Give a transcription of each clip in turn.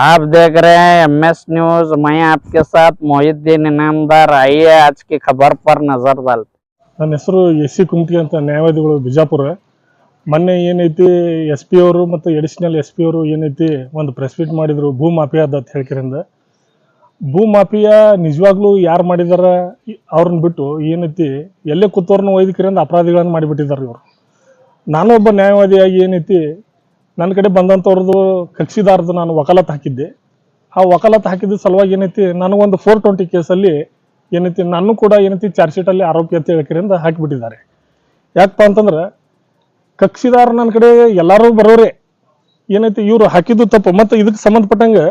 आप देख रहे हैं MS न्यूज। मैं आपके साथ मोहिद्दीन इनामदार। आइए आज की खबर पर नजर डालते। ನನ್ನ ಹೆಸರು ಎಸ್.ಸಿ. ಕುಮಟಿ ಅಂತ, ನ್ಯಾಯವಾದಿಗಳು ಬಿಜಾಪುರ. ಮೊನ್ನೆ ಏನೈತಿ SP ಅವರು ಮತ್ತು ಎಡಿಷನಲ್ SP ಅವರು ಏನೈತಿ ಒಂದು ಪ್ರೆಸ್ ಮೀಟ್ ಮಾಡಿದ್ರು ಭೂ ಮಾಫಿಯಾದ ಅಂತ ಹೇಳ್ಕಿರಿಂದ. ಭೂ ಮಾಫಿಯಾ ನಿಜವಾಗ್ಲೂ ಯಾರು ಮಾಡಿದಾರ ಅವ್ರನ್ನ ಬಿಟ್ಟು ಏನೈತಿ ಎಲ್ಲೇ ಕೂತವ್ರನ್ನ ಒಯ್ದಕ್ರಿಂದ ಅಪರಾಧಿಗಳನ್ನು ಮಾಡಿಬಿಟ್ಟಿದ್ದಾರೆ ಇವರು. ನಾನು ಒಬ್ಬ ನ್ಯಾಯವಾದಿಯಾಗಿ ಏನೈತಿ ನನ್ನ ಕಡೆ ಬಂದಂಥವ್ರದ್ದು ಕಕ್ಷಿದಾರದ್ದು ನಾನು ವಕಾಲತ್ ಹಾಕಿದ್ದೆ. ಆ ವಕಾಲತ್ ಹಾಕಿದ ಸಲುವಾಗಿ ಏನೈತಿ ನನಗೊಂದು 420 ಕೇಸಲ್ಲಿ ಏನೈತಿ ನಾನು ಕೂಡ ಏನೈತಿ ಚಾರ್ಜ್ ಶೀಟಲ್ಲಿ ಆರೋಪಿ ಅಂತ ಹೇಳಿಕರಿಂದ ಹಾಕಿಬಿಟ್ಟಿದ್ದಾರೆ. ಯಾಕಪ್ಪ ಅಂತಂದ್ರೆ ಕಕ್ಷಿದಾರ ನನ್ನ ಕಡೆ ಎಲ್ಲರೂ ಬರೋರೆ ಏನೈತಿ ಇವರು ಹಾಕಿದ್ದು ತಪ್ಪು. ಮತ್ತು ಇದಕ್ಕೆ ಸಂಬಂಧಪಟ್ಟಂಗೆ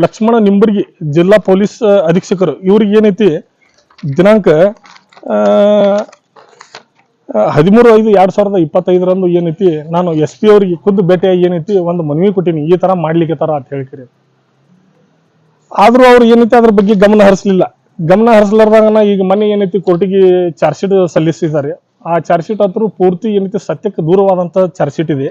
ಲಕ್ಷ್ಮಣ ನಿಂಬರ್ಗಿ ಜಿಲ್ಲಾ ಪೊಲೀಸ್ ಅಧೀಕ್ಷಕರು ಇವ್ರಿಗೆ ಏನೈತಿ ದಿನಾಂಕ 13/5/2025 ಏನೈತಿ ನಾನು SP ಅವರಿಗೆ ಖುದ್ದು ಭೇಟಿಯಾಗಿ ಏನೈತಿ ಒಂದು ಮನವಿ ಕೊಟ್ಟಿನಿ, ಈ ಥರ ಮಾಡ್ಲಿಕ್ಕೆ ಅಂತ ಹೇಳ್ಕಿರಿ. ಆದರೂ ಅವ್ರು ಏನೈತಿ ಅದ್ರ ಬಗ್ಗೆ ಗಮನ ಹರಿಸ್ಲಾರ್ದಾಗ ಈಗ ಮನೆ ಏನೈತಿ ಕೋರ್ಟಿಗೆ ಚಾರ್ಜ್ ಶೀಟ್ ಸಲ್ಲಿಸಿದ್ದಾರೆ. ಆ ಚಾರ್ಜ್ ಶೀಟ್ ಹತ್ರ ಪೂರ್ತಿ ಏನೈತಿ ಸತ್ಯಕ್ಕೆ ದೂರವಾದಂಥ ಚಾರ್ಜ್ ಶೀಟ್ ಇದೆ.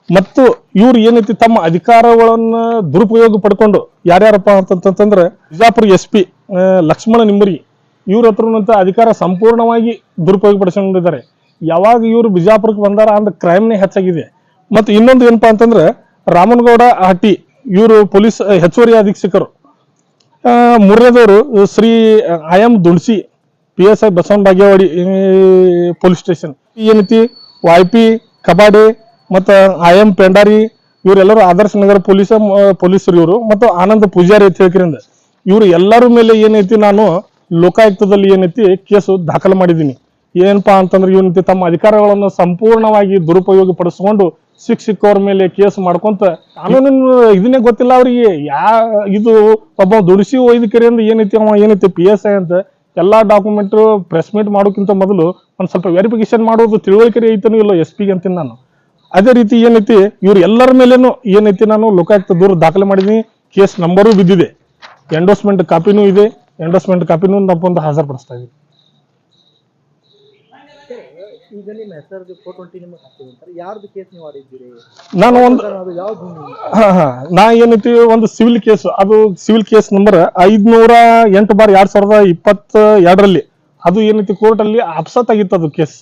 ಮತ್ತು ಇವ್ರು ಏನೈತಿ ತಮ್ಮ ಅಧಿಕಾರಗಳನ್ನ ದುರುಪಯೋಗ ಪಡ್ಕೊಂಡು ಯಾರ್ಯಾರಪ್ಪ ಅಂತಂತಂದ್ರೆ ಬಿಜಾಪುರ SP ಲಕ್ಷ್ಮಣ ನಿಂಬರಿ ಇವ್ರ ಹತ್ರನಂತ ಅಧಿಕಾರ ಸಂಪೂರ್ಣವಾಗಿ ದುರುಪಯೋಗ ಪಡಿಸ್ಕೊಂಡಿದ್ದಾರೆ. ಯಾವಾಗ ಇವರು ಬಿಜಾಪುರಕ್ಕೆ ಬಂದಾರ ಅಂದ ಕ್ರೈಮ್ನೇ ಹೆಚ್ಚಾಗಿದೆ. ಮತ್ತು ಇನ್ನೊಂದು ಏನಪ್ಪಾ ಅಂತಂದ್ರೆ ರಾಮನಗೌಡ ಹಟ್ಟಿ ಇವರು ಪೊಲೀಸ್ ಹೆಚ್ಚುವರಿ ಅಧೀಕ್ಷಕರು. ಮೂರನೇದವರು ಶ್ರೀ IM ದುಣಸಿ PSI ಬಸವನ ಬಾಗೇವಾಡಿ ಪೊಲೀಸ್ ಸ್ಟೇಷನ್ ಏನೈತಿ YP ಕಬಾಡೆ ಮತ್ತು IM ಪೆಂಡಾರಿ ಇವರೆಲ್ಲರೂ ಆದರ್ಶ ನಗರ ಪೊಲೀಸರು ಇವರು. ಮತ್ತು ಆನಂದ್ ಪೂಜಾರಿ ಅಂತ ಹೇಳ್ಕಿರಿಂದ ಇವರು ಎಲ್ಲರ ಮೇಲೆ ಏನೈತಿ ನಾನು ಲೋಕಾಯುಕ್ತದಲ್ಲಿ ಏನೈತಿ ಕೇಸು ದಾಖಲು ಮಾಡಿದ್ದೀನಿ. ಏನಪ್ಪಾ ಅಂತಂದ್ರೆ ಏನೈತಿ ತಮ್ಮ ಅಧಿಕಾರಗಳನ್ನು ಸಂಪೂರ್ಣವಾಗಿ ದುರುಪಯೋಗ ಪಡಿಸ್ಕೊಂಡು ಸಿಕ್ಕವ್ರ ಮೇಲೆ ಕೇಸ್ ಮಾಡ್ಕೊಂತ ಕಾನೂನಿನ ಇದನ್ನೇ ಗೊತ್ತಿಲ್ಲ ಅವ್ರಿಗೆ. ಇದು ಒಬ್ಬ ದುಡಿಸಿ ಒಯ್ದಕರಿಂದ ಏನೈತಿ ಅವ ಏನೈತಿ PSI ಅಂತ ಎಲ್ಲಾ ಡಾಕ್ಯುಮೆಂಟ್ ಪ್ರೆಸ್ ಮೀಟ್ ಮಾಡೋಕ್ಕಿಂತ ಮೊದಲು ಒಂದ್ ಸ್ವಲ್ಪ ವೆರಿಫಿಕೇಶನ್ ಮಾಡೋದು ತಿಳುವಳಿಕೆ ಐತನೂ ಇಲ್ಲ SP ಅಂತೀನಿ ನಾನು. ಅದೇ ರೀತಿ ಏನೈತಿ ಇವ್ರು ಎಲ್ಲರ ಮೇಲೇನು ಏನೈತಿ ನಾನು ಲೋಕಾಯುಕ್ತ ದೂರ ದಾಖಲೆ ಮಾಡಿದೀನಿ. ಕೇಸ್ ನಂಬರು ಬಿದ್ದಿದೆ, ಎಂಡೋಸ್ಮೆಂಟ್ ಕಾಪಿನೂ ಇದೆ. ಎಂಡೋಸ್ಮೆಂಟ್ ಕಾಪಿನೂ ನಮ್ಮೊಂದು ಹಾಜರುಪಡಿಸ್ತಾ ಇದ್ದೀವಿ. ನಾನು ಒಂದು ನಾ ಏನೈತಿ ಒಂದು ಸಿವಿಲ್ ಕೇಸ್, ಅದು ಸಿವಿಲ್ ಕೇಸ್ ನಂಬರ್ 508/2022 ಅದು ಏನೈತಿ ಕೋರ್ಟ್ ಅಲ್ಲಿ ಅಪ್ಸತ್ ಆಗಿತ್ತು. ಅದು ಕೇಸ್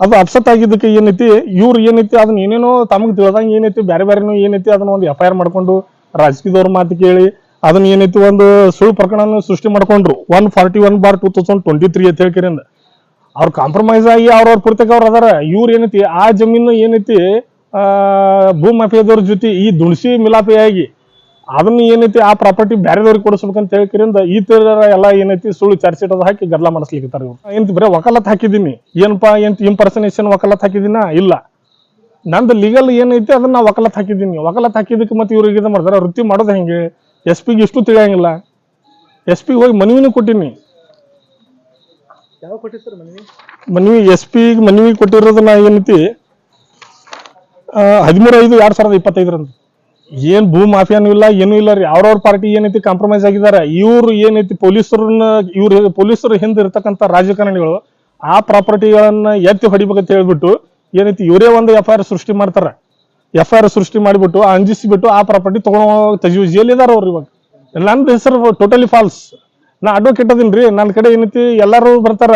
ಅದು ಅಪ್ಸತ್ ಆಗಿದ್ದಕ್ಕೆ ಏನೈತಿ ಇವ್ರು ಏನೈತಿ ಅದನ್ನ ಏನೇನೋ ತಮಗೆ ತಿಳಿದಂಗೆ ಏನೈತಿ ಬೇರೆ ಬೇರೆನೂ ಏನೈತಿ ಅದನ್ನ ಒಂದು FIR ಮಾಡ್ಕೊಂಡು ರಾಜಕೀಯದವ್ರ ಮಾತು ಕೇಳಿ ಅದನ್ನ ಏನೈತಿ ಒಂದು ಸುಳ್ಳು ಪ್ರಕರಣ ಸೃಷ್ಟಿ ಮಾಡ್ಕೊಂಡ್ರು 141/2023 ಅಂತ ಹೇಳ್ಕಿರಿಂದ. ಅವ್ರು ಕಾಂಪ್ರಮೈಸ್ ಆಗಿ ಅವ್ರವ್ರ ಪುರ್ತಕ ಅವ್ರು ಅದಾರ. ಇವ್ರು ಏನೈತಿ ಆ ಜಮೀನು ಏನೈತಿ ಭೂ ಮಾಫಿಯಾದವ್ರ ಜೊತೆ ಈ ದುಣಸಿ ಮಿಲಾಪಿಯಾಗಿ ಅದನ್ನ ಏನೈತಿ ಆ ಪ್ರಾಪರ್ಟಿ ಬೇರೆದವ್ರಿಗೆ ಕೊಡಿಸ್ಬೇಕಂತ ಹೇಳ್ಕಿರಿಂದ ಈ ತರ ಎಲ್ಲ ಏನೈತಿ ಸುಳ್ಳು ಚಾರ್ಜ್ ಶೀಟ್ ಅದು ಹಾಕಿ ಗದ್ದಲ ಮಾಡಿಸ್ಲಿಕ್ಕಿರ್ತಾರೆ ಇವ್ರು. ಏನಂತ ಬರೀ ವಕಾಲತ್ ಹಾಕಿದ್ದೀನಿ ಏನಪ್ಪಾ ಇಂಪರ್ಸನೇಷನ್ ವಕಾಲತ್ ಹಾಕಿದ್ದೀನ ಇಲ್ಲ, ನಂದು ಲೀಗಲ್ ಏನೈತಿ ಅದನ್ನ ನಾ ವಕಾಲತ್ ಹಾಕಿದ್ದೀನಿ. ವಕಾಲತ್ ಹಾಕಿದಕ್ಕೆ ಮತ್ತೆ ಇವ್ರಿಗೆ ಇದು ಮಾಡ್ತಾರೆ. ವೃತ್ತಿ ಮಾಡೋದು ಹೆಂಗೆ SP ಇಷ್ಟು ತಿಳಿಯಂಗಿಲ್ಲ. SP ಹೋಗಿ ಮನವಿನೂ ಕೊಟ್ಟಿನಿ. ಮನವಿ SP ಮನವಿ ಕೊಟ್ಟಿರೋದು ನಾ ಏನೈತಿ 13/5/2025 ಏನ್ ಭೂ ಮಾಫಿಯಾನು ಇಲ್ಲ ಏನೂ ಇಲ್ಲ ರೀ. ಅವ್ರವ್ರ ಪಾರ್ಟಿ ಏನೈತಿ ಕಾಂಪ್ರಮೈಸ್ ಆಗಿದ್ದಾರೆ. ಇವ್ರು ಏನೈತಿ ಪೊಲೀಸರು ಹಿಂದೆ ಇರ್ತಕ್ಕಂಥ ರಾಜಕಾರಣಿಗಳು ಆ ಪ್ರಾಪರ್ಟಿಗಳನ್ನ ಎತ್ತಿ ಹೊಡಿಬೇಕಂತ ಹೇಳ್ಬಿಟ್ಟು ಏನೈತಿ ಇವರೇ ಒಂದು FIR ಸೃಷ್ಟಿ ಮಾಡ್ತಾರ. FIR ಸೃಷ್ಟಿ ಮಾಡಿಬಿಟ್ಟು ಅಂಜಿಸಿಬಿಟ್ಟು ಆ ಪ್ರಾಪರ್ಟಿ ತಗೊಂಡು ಜೈಲಿದಾರ ಅವ್ರು. ಇವಾಗ ನಂದು ಹೆಸರು ಟೋಟಲಿ ಫಾಲ್ಸ್. ನಾ ಅಡ್ವೊಕೇಟ್ ಅದೀನ್ರಿ. ನನ್ನ ಕಡೆ ಏನೈತಿ ಎಲ್ಲರೂ ಬರ್ತಾರ.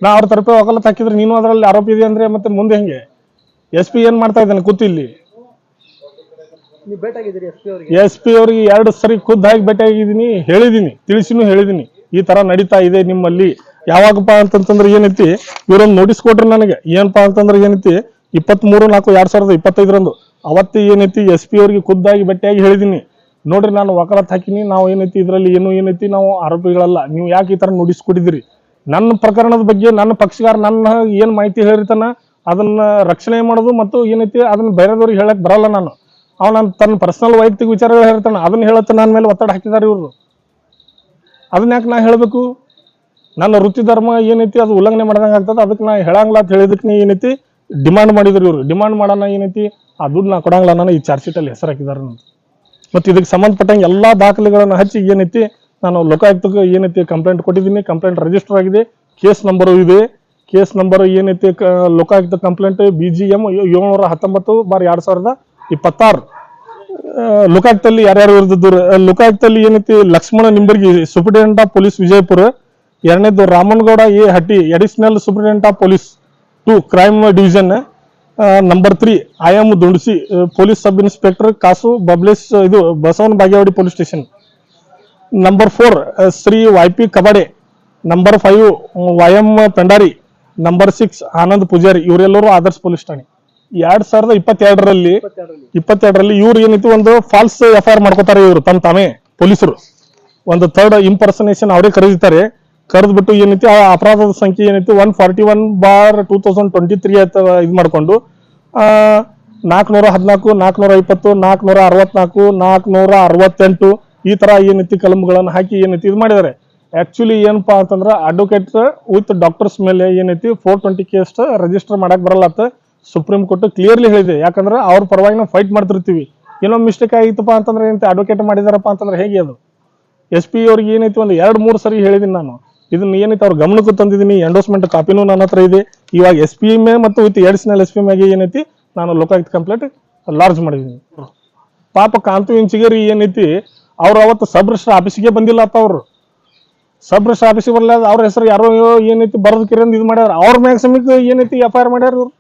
ನಾ ಅವ್ರ ತರಪೆ ವಕಾಲತ್ ಹಾಕಿದ್ರೆ ನೀನು ಅದರಲ್ಲಿ ಆರೋಪಿ ಇದೆ ಅಂದ್ರೆ ಮತ್ತೆ ಮುಂದೆ ಹೆಂಗೆ? SP ಏನ್ ಮಾಡ್ತಾ ಇದ್ದಾನೆ ಕೂತಿಲ್ಲಿ? SP ಅವ್ರಿಗೆ 2 ಸರಿ ಖುದ್ದಾಗಿ ಭೇಟಿಯಾಗಿದ್ದೀನಿ, ಹೇಳಿದೀನಿ ಈ ತರ ನಡೀತಾ ಇದೆ ನಿಮ್ಮಲ್ಲಿ. ಯಾವಾಗಪ್ಪ ಅಂತಂತಂದ್ರೆ ಏನೈತಿ ಇವ್ರೊಂದು ನೋಟಿಸ್ ಕೊಟ್ರಿ ನನಗೆ. ಏನಪ್ಪಾ ಅಂತಂದ್ರೆ ಏನೈತಿ 23/4/2025 ಅವತ್ತು ಏನೈತಿ SP ಅವ್ರಿಗೆ ಖುದ್ದಾಗಿ ಭೇಟಿಯಾಗಿ ಹೇಳಿದೀನಿ, ನೋಡ್ರಿ ನಾನು ವಕಾಲತ್ ಹಾಕಿನಿ, ನಾವು ಏನೈತಿ ಇದರಲ್ಲಿ ಏನೈತಿ ನಾವು ಆರೋಪಿಗಳಲ್ಲ, ನೀವು ಯಾಕೆ ಈ ತರ ನೋಟಿಸ್ ಕೊಟ್ಟಿದ್ದೀರಿ? ನನ್ನ ಪ್ರಕರಣದ ಬಗ್ಗೆ ನನ್ನ ಪಕ್ಷಗಾರ ನನ್ನ ಏನ್ ಮಾಹಿತಿ ಹೇಳಿರ್ತಾನ ಅದನ್ನ ರಕ್ಷಣೆ ಮಾಡೋದು ಮತ್ತು ಏನೈತಿ ಅದನ್ನ ಬೇರೆದವ್ರಿಗೆ ಹೇಳಕ್ ಬರಲ್ಲ. ನಾನು ತನ್ನ ಪರ್ಸನಲ್ ವೈಯಕ್ತಿಕ ವಿಚಾರಗಳು ಹೇಳ್ತಾನೆ, ಅದನ್ನ ಹೇಳತ್ತ ನನ್ನ ಮೇಲೆ ಒತ್ತಡ ಹಾಕಿದ್ದಾರೆ ಇವರು. ಅದನ್ನ ಯಾಕೆ ನಾ ಹೇಳ್ಬೇಕು? ನನ್ನ ವೃತ್ತಿ ಧರ್ಮ ಏನೈತಿ ಅದು ಉಲ್ಲಂಘನೆ ಮಾಡ್ದಂಗೆ ಆಗ್ತದೆ. ಅದಕ್ಕೆ ನಾ ಹೇಳಂಗಿಲ್ಲ ಅಂತ ಹೇಳಿದಕ್ಕೆ ಏನೈತಿ ಡಿಮಾಂಡ್ ಮಾಡಿದ್ರು ಇವರು. ಡಿಮಾಂಡ್ ಮಾಡೋಣ ಏನೈತಿ ಆ ದುಡ್ಡು ನಾ ಕೊಡಂಗಿಲ್ಲ ನಾನು ಈ ಚಾರ್ಜ್ ಶೀಟ್ ಅಲ್ಲಿ ಹೆಸರು ಹಾಕಿದಾರೆ. ಮತ್ತು ಇದಕ್ಕೆ ಸಂಬಂಧಪಟ್ಟಂಗೆ ಎಲ್ಲಾ ದಾಖಲೆಗಳನ್ನ ಹಚ್ಚಿ ಏನೈತಿ ನಾನು ಲೋಕಾಯುಕ್ತಕ್ಕೆ ಏನೈತಿ ಕಂಪ್ಲೇಂಟ್ ಕೊಟ್ಟಿದ್ದೀನಿ. ಕಂಪ್ಲೇಂಟ್ ರಿಜಿಸ್ಟರ್ ಆಗಿದೆ, ಕೇಸ್ ನಂಬರು ಇದೆ. ಕೇಸ್ ನಂಬರ್ ಏನೈತಿ ಲೋಕಾಯುಕ್ತ ಕಂಪ್ಲೇಂಟ್ BGM 719/2026 ಲೋಕಾಯುಕ್ತಲ್ಲಿ ಯಾರ್ಯಾರು ಇರ್ತಿದ್ರು, ಲೋಕಾಯುಕ್ತಲ್ಲಿ ಏನೈತಿ Lakshman Nimbargi superintendent of police Vijayapura, ಎರಡನೇದು Ramanagouda A Hatti additional superintendent of police 2 crime division, number 3 IM Dundasi police sub inspector ಕಾಸು ಬಬ್ಲೇಶ್ ಇದು Basavana Bagewadi police station, number 4 Shri YP Kabade, number 5 YM Pendari, number 6 Anand Pujari, ಇವರೆಲ್ಲರೂ ಆದರ್ಶ್ ಪೊಲೀಸ್ ಠಾಣೆ. 2022ರಲ್ಲಿ ಇವ್ರು ಏನೈತಿ ಒಂದು ಫಾಲ್ಸ್ FIR ಮಾಡ್ಕೋತಾರೆ ಇವರು ತಮ್ಮ ತಾವೇ ಪೊಲೀಸರು. ಒಂದು ಥರ್ಡ್ ಇಂಪರ್ಸನೇಷನ್ ಅವರೇ ಕರೆದಿದ್ದಾರೆ. ಕರೆದ್ಬಿಟ್ಟು ಏನೈತಿ ಆ ಅಪರಾಧದ ಸಂಖ್ಯೆ ಏನೈತಿ 141/2023 ಅಂತ ಇದು ಮಾಡ್ಕೊಂಡು 414, 420, 464, 468 ಈ ತರ ಏನೈತಿ ಕಲಂಗಳನ್ನು ಹಾಕಿ ಏನೈತಿ ಇದು ಮಾಡಿದ್ದಾರೆ. ಆಕ್ಚುಲಿ ಏನಪ್ಪಾ ಅಂತಂದ್ರೆ ಅಡ್ವೊಕೇಟ್ ವಿತ್ ಡಾಕ್ಟರ್ಸ್ ಮೇಲೆ ಏನೈತಿ 420 ಕೇಸ್ ರಿಜಿಸ್ಟರ್ ಮಾಡಕ್ ಬರಲ್ಲ ಅಂತ ಸುಪ್ರೀಂ ಕೋರ್ಟ್ ಕ್ಲಿಯರ್ಲಿ ಹೇಳಿದೆ. ಯಾಕಂದ್ರೆ ಅವ್ರ ಪರವಾಗಿ ನಾವು ಫೈಟ್ ಮಾಡ್ತಿರ್ತೀವಿ. ಏನೋ ಮಿಸ್ಟೇಕ್ ಆಗಿತ್ತಪ್ಪ ಅಂತಂದ್ರೆ ಏನಂತೆ ಅಡ್ವೊಕೇಟ್ ಮಾಡಿದಾರಪ್ಪ ಅಂತಂದ್ರೆ ಹೇಗೆ ಅದು. SP ಅವ್ರಿಗೆ ಏನೈತಿ ಒಂದು 2-3 ಸರಿ ಹೇಳಿದೀನಿ ನಾನು. ಇದನ್ನ ಏನೈತಿ ಅವ್ರ ಗಮನಕ್ಕೂ ತಂದಿದ್ದೀನಿ. ಎಂಡೋಸ್ಮೆಂಟ್ ಕಾಪಿನೂ ನನ್ನ ಹತ್ರ ಇದೆ. ಇವಾಗ SP ಮತ್ತು ವಿತ್ ಅಡಿಷನಲ್ SP ಮ್ಯಾಗೆ ಏನೈತಿ ನಾನು ಲೋಕಾಯುಕ್ತ ಕಂಪ್ಲೇಂಟ್ ಲಾರ್ಜ್ ಮಾಡಿದ್ದೀನಿ. ಪಾಪ ಕಾಂತು ಇಂಚಿಗೇರಿ ಏನೈತಿ ಅವ್ರು ಅವತ್ತು ಸಬ್ ರಿಜಿಸ್ಟರ್ ಆಫೀಸಿಗೆ ಬಂದಿಲ್ಲ ಅಂತ. ಅವ್ರು ಸಬ್ ರಿಜಿಸ್ಟರ್ ಆಫೀಸಿಗೆ ಬರಲ್ಲ, ಅವ್ರ ಹೆಸರು ಯಾರೋ ಏನೈತಿ ಬರೋದಕ್ಕಿರಂದು ಇದು ಮಾಡ್ಯಾರ. ಅವ್ರ ಮ್ಯಾಗ ಸಮೇತ ಏನೈತಿ FIR ಮಾಡ್ಯಾರ ಇವ್ರು.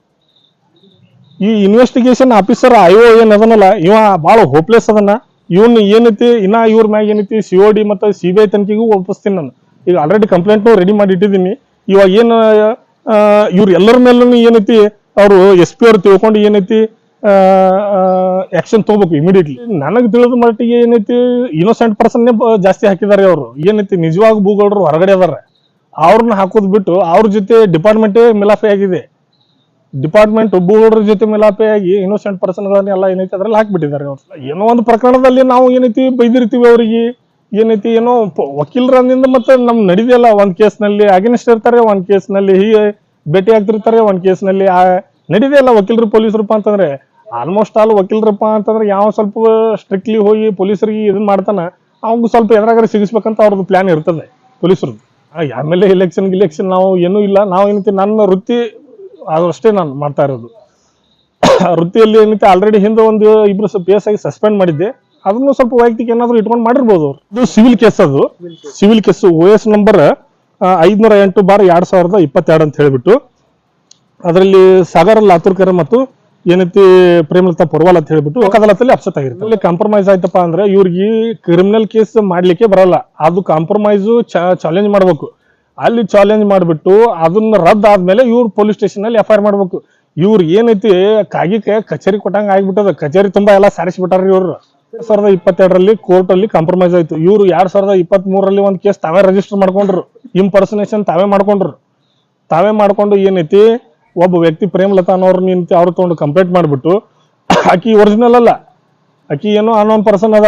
ಈ ಇನ್ವೆಸ್ಟಿಗೇಷನ್ ಆಫೀಸರ್ IO ಏನ್ ಅದನ್ನಲ್ಲ ಇವ ಭಾಳ ಹೋಪ್ಲೆಸ್ ಅದನ್ನ. ಇವನ್ ಏನೈತಿ ಇನ್ನ ಇವ್ರ ಮ್ಯಾಗ ಏನೈತಿ COD ಮತ್ತು CBI ತನಿಖೆಗೂ ಒಪ್ಪಿಸ್ತೀನಿ ನಾನು. ಈಗ ಆಲ್ರೆಡಿ ಕಂಪ್ಲೇಂಟ್ನು ರೆಡಿ ಮಾಡಿ ಇಟ್ಟಿದ್ದೀನಿ. ಇವಾಗ ಏನು ಇವ್ರು ಎಲ್ಲರ ಮೇಲೂ ಏನೈತಿ ಅವರು SP ಅವ್ರು ತಿಳ್ಕೊಂಡು ಏನೈತಿ ಆಕ್ಷನ್ ತಗೋಬೇಕು ಇಮಿಡಿಯೇಟ್ಲಿ. ನನಗೆ ತಿಳಿದ ಮಟ್ಟಿಗೆ ಏನೈತಿ ಇನ್ನೋಸೆಂಟ್ ಪರ್ಸನ್ನೇ ಜಾಸ್ತಿ ಹಾಕಿದ್ದಾರೆ ಅವರು. ಏನೈತಿ ನಿಜವಾಗ ಭೂಗೌಡರು ಹೊರಗಡೆ ಅದಾರ, ಅವ್ರನ್ನ ಹಾಕೋದ್ ಬಿಟ್ಟು ಅವ್ರ ಜೊತೆ ಡಿಪಾರ್ಟ್ಮೆಂಟೇ ಮಿಲಾಫೆ ಆಗಿದೆ. ಡಿಪಾರ್ಟ್ಮೆಂಟ್ ಭೂಗೌಡರ ಜೊತೆ ಮಿಲಾಪೆ ಆಗಿ ಇನ್ನೋಸೆಂಟ್ ಪರ್ಸನ್ಗಳನ್ನೆಲ್ಲ ಏನೈತಿ ಅದ್ರಲ್ಲಿ ಹಾಕ್ಬಿಟ್ಟಿದ್ದಾರೆ ಅವ್ರು. ಏನೋ ಒಂದು ಪ್ರಕರಣದಲ್ಲಿ ನಾವು ಏನೈತಿ ಬೈದಿರ್ತೀವಿ ಅವ್ರಿಗೆ, ಏನೈತಿ ಏನೋ ವಕೀಲರಿಂದ ಮತ್ತೆ ನಮ್ ನಡಿದೆಯಲ್ಲ. ಒಂದ್ ಕೇಸ್ನಲ್ಲಿ ಅಗೇನ್ಸ್ಟ್ ಇರ್ತಾರೆ, ಒಂದ್ ಕೇಸ್ನಲ್ಲಿ ಹೀಗೆ ಭೇಟಿ ಆಗ್ತಿರ್ತಾರೆ, ಒಂದ್ ಕೇಸ್ನಲ್ಲಿ ನಡಿದೆಯಲ್ಲ ವಕೀಲರು ಪೊಲೀಸರಪ್ಪ ಅಂತಂದ್ರೆ. ಆಲ್ಮೋಸ್ಟ್ ಆಲ್ ವಕೀಲರಪ್ಪ ಅಂತಂದ್ರೆ ಯಾವ ಸ್ವಲ್ಪ ಸ್ಟ್ರಿಕ್ಟ್ಲಿ ಹೋಗಿ ಪೊಲೀಸರಿಗೆ ಇದನ್ನ ಮಾಡ್ತಾನ ಅವ್ಗ ಸ್ವಲ್ಪ ಎದ್ರಾಗಾರ ಸಿಗಿಸ್ಬೇಕಂತ ಅವ್ರದ್ದು ಪ್ಲಾನ್ ಇರ್ತದೆ ಪೊಲೀಸರದ್ದು. ಆಮೇಲೆ ಇಲೆಕ್ಷನ್ ನಾವು ಏನೂ ಇಲ್ಲ. ನಾವು ಏನೈತಿ ನನ್ನ ವೃತ್ತಿ ಅಷ್ಟೇ ನಾನು ಮಾಡ್ತಾ ಇರೋದು. ವೃತ್ತಿಯಲ್ಲಿ ಏನೈತಿ ಆಲ್ರೆಡಿ ಹಿಂದೆ ಒಂದು 2 PS ಆಗಿ ಸಸ್ಪೆಂಡ್ ಮಾಡಿದ್ದೆ. ಅದನ್ನು ಸ್ವಲ್ಪ ವೈಯಕ್ತಿಕ ಏನಾದ್ರು ಇಟ್ಕೊಂಡು ಮಾಡಿರ್ಬೋದು ಅವ್ರು. ಇದು ಸಿವಿಲ್ ಕೇಸ್, ಅದು ಸಿವಿಲ್ ಕೇಸ್ OS ನಂಬರ್ 508/2022 ಅಂತ ಹೇಳ್ಬಿಟ್ಟು ಅದರಲ್ಲಿ ಸಾಗರ್ ಲಾತೂರ್ಕರ್ ಮತ್ತು ಏನೈತಿ ಪ್ರೇಮಲತಾ ಪೊರ್ವಾಲ್ ಅಂತ ಹೇಳ್ಬಿಟ್ಟು ಅದಾಲತಲ್ಲಿ ಅಪ್ಸೆಟ್ ಆಗಿರುತ್ತೆ. ಅಲ್ಲಿ ಕಾಂಪ್ರಮೈಸ್ ಆಯ್ತಪ್ಪ ಅಂದ್ರೆ ಇವ್ರಿಗೆ ಕ್ರಿಮಿನಲ್ ಕೇಸ್ ಮಾಡ್ಲಿಕ್ಕೆ ಬರಲ್ಲ. ಅದು ಕಾಂಪ್ರಮೈಸು ಚಾಲೆಂಜ್ ಮಾಡ್ಬೇಕು. ಅಲ್ಲಿ ಚಾಲೆಂಜ್ ಮಾಡಿಬಿಟ್ಟು ಅದನ್ನ ರದ್ದು ಆದ್ಮೇಲೆ ಇವ್ರು ಪೊಲೀಸ್ ಸ್ಟೇಷನ್ ಅಲ್ಲಿ FIR ಮಾಡ್ಬೇಕು. ಇವ್ರು ಏನೈತಿ ಕಾಗಿಕ್ಕೆ ಕಚೇರಿ ಕೊಟ್ಟಂಗ ಆಗ್ಬಿಟ್ಟದ. ಕಚೇರಿ ತುಂಬಾ ಎಲ್ಲ ಸಾರಿಸ್ಬಿಟ್ಟಾರ್ರಿ ಇವ್ರು. 2022ರಲ್ಲಿ ಕೋರ್ಟ್ ಅಲ್ಲಿ ಕಾಂಪ್ರಮೈಸ್ ಆಯ್ತು. ಇವ್ರು 2023ರಲ್ಲಿ ಒಂದು ಕೇಸ್ ತಾವೇ ರಿಜಿಸ್ಟರ್ ಮಾಡ್ಕೊಂಡ್ರು. ಇಂಪರ್ಸನೇಷನ್ ತಾವೇ ಮಾಡ್ಕೊಂಡು ಏನೈತಿ ಒಬ್ಬ ವ್ಯಕ್ತಿ ಪ್ರೇಮಲತಾ ಅನ್ನೋರ್ನ ಏನೈತಿ ಅವ್ರು ತಗೊಂಡು ಕಂಪ್ಲೇಂಟ್ ಮಾಡ್ಬಿಟ್ಟು ಆಕಿ ಒರಿಜಿನಲ್ ಅಲ್ಲ, ಆಕಿ ಏನೋ ಅನ್ನೋನ್ ಪರ್ಸನ್ ಅದ,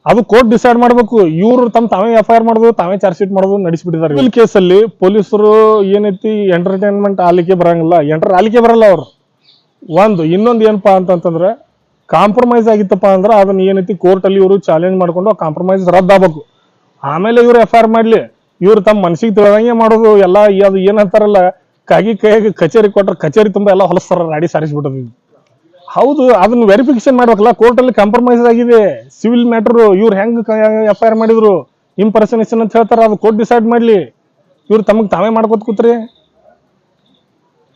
ಅದು ಕೋರ್ಟ್ ಡಿಸೈಡ್ ಮಾಡ್ಬೇಕು. ಇವ್ರು ತಾವೇ FIR ಮಾಡೋದು, ತಾವೇ ಚಾರ್ಜ್ ಶೀಟ್ ಮಾಡೋದು ನಡೆಸಿಬಿಟ್ಟಿದ್ದಾರೆ. ಈ ಕೇಸಲ್ಲಿ ಪೊಲೀಸರು ಏನೈತಿ ಎಂಟರ್ಟೈನ್ಮೆಂಟ್ ಆಲಿಕೆ ಬರಂಗಿಲ್ಲ, ಆಲಿಕೆ ಬರಲ್ಲ ಅವ್ರು. ಇನ್ನೊಂದು ಏನಪ್ಪಾ ಅಂತಂದ್ರೆ ಕಾಂಪ್ರಮೈಸ್ ಆಗಿತ್ತಪ್ಪ ಅಂದ್ರೆ ಅದನ್ನ ಏನೈತಿ ಕೋರ್ಟ್ ಅಲ್ಲಿ ಇವರು ಚಾಲೆಂಜ್ ಮಾಡ್ಕೊಂಡು ಕಾಂಪ್ರಮೈಸ್ ರದ್ದಾಗಬೇಕು. ಆಮೇಲೆ ಇವ್ರು FIR ಮಾಡ್ಲಿ. ಇವ್ರು ತಮ್ಮ ಮನಸ್ಸಿಗೆ ತಿಳಿದಂಗೆ ಮಾಡೋದು ಎಲ್ಲ. ಅದು ಏನಂತಾರಲ್ಲ ಕೈಯಾಗಿ ಕಚೇರಿ ಕೊಟ್ರೆ ಕಚೇರಿ ತುಂಬಾ ಎಲ್ಲ ಹೊಲಸ್ತಾರ, ರಾಡಿ ಸಾರಿಸ್ಬಿಟ್ಟದು. ಹೌದು, ಅದನ್ನ ವೆರಿಫಿಕೇಶನ್ ಮಾಡ್ಬೇಕಲ್ಲ. ಕೋರ್ಟ್ ಅಲ್ಲಿ ಕಾಂಪ್ರಮೈಸ್ ಆಗಿದೆ ಸಿವಿಲ್ ಮ್ಯಾಟರ್. ಇವ್ರು ಹೆಂಗ್ FIR ಮಾಡಿದ್ರು ಇಂಪರ್ಸನೇಷನ್ ಅಂತ ಹೇಳ್ತಾರ, ಅದು ಕೋರ್ಟ್ ಡಿಸೈಡ್ ಮಾಡ್ಲಿ. ಇವ್ರು ತಮಗ್ ತಾವೇ ಮಾಡ್ಕೋತ ಕೂತ್ರಿ,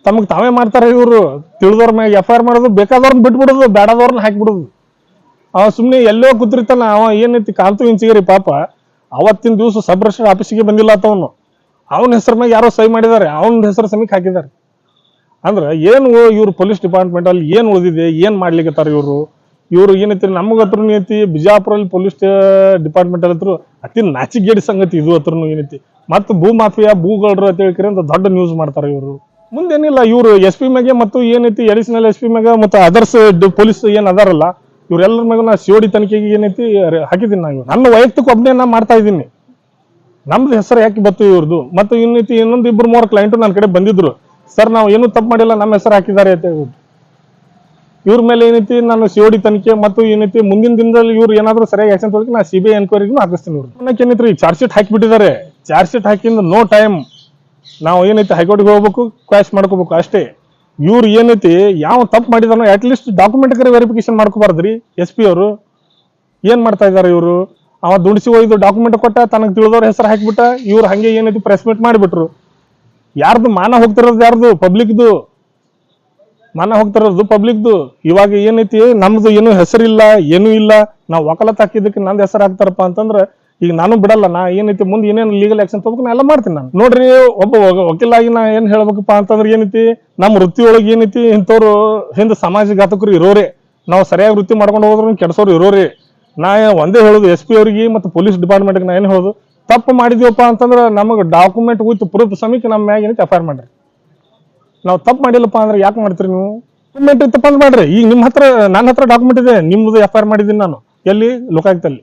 ತಮಗ್ ತಾವೇ ಮಾಡ್ತಾರೆ ಇವ್ರು. ತಿಳಿದವ್ರ ಮ್ಯಾಗ FIR ಮಾಡೋದು, ಬೇಕಾದವ್ರನ್ನ ಬಿಟ್ಬಿಡೋದು, ಬೇಡದವ್ರನ್ನ ಹಾಕ್ಬಿಡೋದು. ಅವ ಸುಮ್ನೆ ಎಲ್ಲೋ ಕೂತಿರ್ತಾನ. ಅವ ಏನೈತಿ ಕಾಂತು ಇಂಚಿಗೇರಿ ಪಾಪ ಅವತ್ತಿನ ದಿವಸ ಸಬ್ ರಿಜಿಸ್ಟರ್ ಆಫೀಸಿಗೆ ಬಂದಿಲ್ಲ ಆತವನು. ಅವನ ಹೆಸರ ಮ್ಯಾಗ ಯಾರೋ ಸಹಿ ಮಾಡಿದ್ದಾರೆ, ಅವನ ಹೆಸರು ಸಮೀಕ್ ಹಾಕಿದ್ದಾರೆ. ಅಂದ್ರೆ ಏನು ಇವ್ರು ಪೊಲೀಸ್ ಡಿಪಾರ್ಟ್ಮೆಂಟ್ ಅಲ್ಲಿ ಏನ್ ಉಳಿದಿದೆ, ಏನ್ ಮಾಡ್ಲಿಕ್ಕತ್ತಾರ ಇವ್ರು ಏನೈತಿ. ನಮಗ ಹತ್ರ ಏನೈತಿ ಬಿಜಾಪುರಲ್ಲಿ ಪೊಲೀಸ್ ಡಿಪಾರ್ಟ್ಮೆಂಟ್ ಹತ್ರ ಅತಿ ನಾಚಿಗೇಡಿ ಸಂಗತಿ ಇದು ಹತ್ರನು ಏನೈತಿ. ಮತ್ತು ಭೂ ಮಾಫಿಯಾ ಭೂಗಳ್ರು ಅಂತ ಹೇಳ್ಕರಿ ಅಂತ ದೊಡ್ಡ ನ್ಯೂಸ್ ಮಾಡ್ತಾರೆ ಇವರು. ಮುಂದೇನಿಲ್ಲ, ಇವ್ರು SP ಮ್ಯಾಗೆ ಮತ್ತು ಏನೈತಿ ಅಡಿಷನಲ್ SP ಮ್ಯಾಗ ಮತ್ತು ಅದರ್ಸ್ ಪೊಲೀಸ್ ಏನ್ ಅದಾರಲ್ಲ ಇವ್ರೆಲ್ಲರ ಮ್ಯಾಗ ನಾ COD ತನಿಖೆಗೆ ಏನೈತಿ ಹಾಕಿದ್ದೀನಿ. ನಾನು ನನ್ನ ವೈಯಕ್ತಿಕ ಒಬ್ಬನೇ ನಾ ಮಾಡ್ತಾ ಇದ್ದೀನಿ. ನಮ್ದು ಹೆಸರು ಯಾಕೆ ಬತ್ತು ಇವ್ರದ್ದು. ಮತ್ತು ಏನೈತಿ ಇನ್ನೊಂದು 2-3 ಕ್ಲೈಂಟು ನನ್ನ ಕಡೆ ಬಂದಿದ್ರು. ಸರ್ ನಾವು ಏನು ತಪ್ಪು ಮಾಡಿಲ್ಲ, ನಮ್ಮ ಹೆಸರು ಹಾಕಿದ್ದಾರೆ ಅಂತ ಹೇಳ್ಬಿಟ್ಟು. ಇವ್ರ ಮೇಲೆ ಏನೈತಿ ನಾನು COD ತನಿಖೆ ಮತ್ತು ಏನೈತಿ ಮುಂದಿನ ದಿನದಲ್ಲಿ ಇವ್ರು ಏನಾದ್ರು ಸರಿಯಾಗಿ ಆಕ್ಷನ್ ತಗೋಕೆ ನಾ CBI ಎನ್ಕ್ವೈರಿಗೂ ಹಾಕಿಸ್ತೀನಿ. ಇವ್ರು ಏನೈತಿ ಚಾರ್ಜ್ ಶೀಟ್ ಹಾಕಿಬಿಟ್ಟಿದ್ದಾರೆ. ಚಾರ್ಜ್ ಶೀಟ್ ಹಾಕಿಂದ ನೋ ಟೈಮ್ ನಾವು ಏನೈತಿ ಹೈಕೋರ್ಟ್ಗೆ ಹೋಗ್ಬೇಕು, ಕ್ವಾಶ್ ಮಾಡ್ಕೋಬೇಕು ಅಷ್ಟೇ. ಇವ್ರು ಏನೈತಿ ಯಾವ ತಪ್ಪು ಮಾಡಿದಾನೋ ಅಟ್ಲೀಸ್ಟ್ ಡಾಕ್ಯುಮೆಂಟ್ ವೆರಿಫಿಕೇಶನ್ ಮಾಡ್ಕೋಬಾರ್ದ್ರಿ SP ಅವರು. ಏನ್ ಮಾಡ್ತಾ ಇದಾರೆ ಇವರು? ಅವ ದುಡಿಸಿ ಒಯ್ದು ಡಾಕ್ಯುಮೆಂಟ್ ಕೊಟ್ಟ, ತನಗೆ ತಿಳಿದವ್ರ ಹೆಸರು ಹಾಕಿಬಿಟ್ಟ, ಇವ್ರು ಹಂಗೆ ಏನೈತಿ ಪ್ರೆಸ್ ಮೀಟ್ ಮಾಡಿಬಿಟ್ರು. ಯಾರ್ದು ಮಾನ ಹೋಗ್ತಿರೋದು? ಯಾರ್ದು? ಪಬ್ಲಿಕ್ದು ಮಾನ ಹೋಗ್ತಿರೋದು, ಪಬ್ಲಿಕ್ದು. ಇವಾಗ ಏನೈತಿ, ನಮ್ದು ಏನು ಹೆಸರಿಲ್ಲ, ಏನೂ ಇಲ್ಲ. ನಾವು ವಕಾಲತ್ ಹಾಕಿದ್ದಕ್ಕೆ ನಂದು ಹೆಸರು ಹಾಕ್ತಾರಪ್ಪ ಅಂತಂದ್ರೆ ಈಗ ನಾನು ಬಿಡಲ್ಲ. ನಾ ಏನೈತಿ ಮುಂದೆ ಏನೇನು ಲೀಗಲ್ ಆಕ್ಷನ್ ತಗೋಬೇಕು ನಾ ಎಲ್ಲ ಮಾಡ್ತೀನಿ. ನಾನು ನೋಡ್ರಿ, ಒಬ್ಬ ವಕೀಲಾಗಿ ನಾ ಏನ್ ಹೇಳ್ಬೇಕಪ್ಪ ಅಂತಂದ್ರೆ ಏನೈತಿ, ನಮ್ಮ ವೃತ್ತಿ ಒಳಗೆ ಏನೈತಿ, ಇಂಥವ್ರು ಹಿಂದೆ ಸಮಾಜಘಾತಕರು ಇರೋರೆ. ನಾವು ಸರಿಯಾಗಿ ವೃತ್ತಿ ಮಾಡ್ಕೊಂಡು ಹೋದ್ರು ಕೆಡ್ಸೋರು ಇರೋರಿ. ನಾ ಒಂದೇ ಹೇಳುದು SP ಅವ್ರಿಗೆ ಮತ್ತು ಪೊಲೀಸ್ ಡಿಪಾರ್ಟ್ಮೆಂಟ್ಗೆ ನಾ ಏನು ಹೇಳೋದು, ತಪ್ಪು ಮಾಡಿದೀವಪ್ಪ ಅಂತಂದ್ರೆ ನಮಗೆ ಡಾಕ್ಯುಮೆಂಟ್ ವಿತ್ ಪ್ರೂಫ್ ಸಮೇತ ನಮ್ಮ ಮ್ಯಾಗ ಏನೈತಿ FIR ಮಾಡ್ರಿ. ನಾವು ತಪ್ಪು ಮಾಡಿಲ್ಲಪ್ಪ ಅಂದ್ರೆ ಯಾಕೆ ಮಾಡ್ತೀರಿ ನೀವು? ಡಾಕ್ಯುಮೆಂಟ್ ತಪ್ಪಂದ್ ಮಾಡ್ರಿ. ಈಗ ನಿಮ್ಮ ಹತ್ರ, ನನ್ನ ಹತ್ರ ಡಾಕ್ಯುಮೆಂಟ್ ಇದೆ, ನಿಮ್ದು FIR ಮಾಡಿದ್ದೀನಿ ನಾನು. ಎಲ್ಲಿ? ಲೋಕಾಯುಕ್ತಲ್ಲಿ.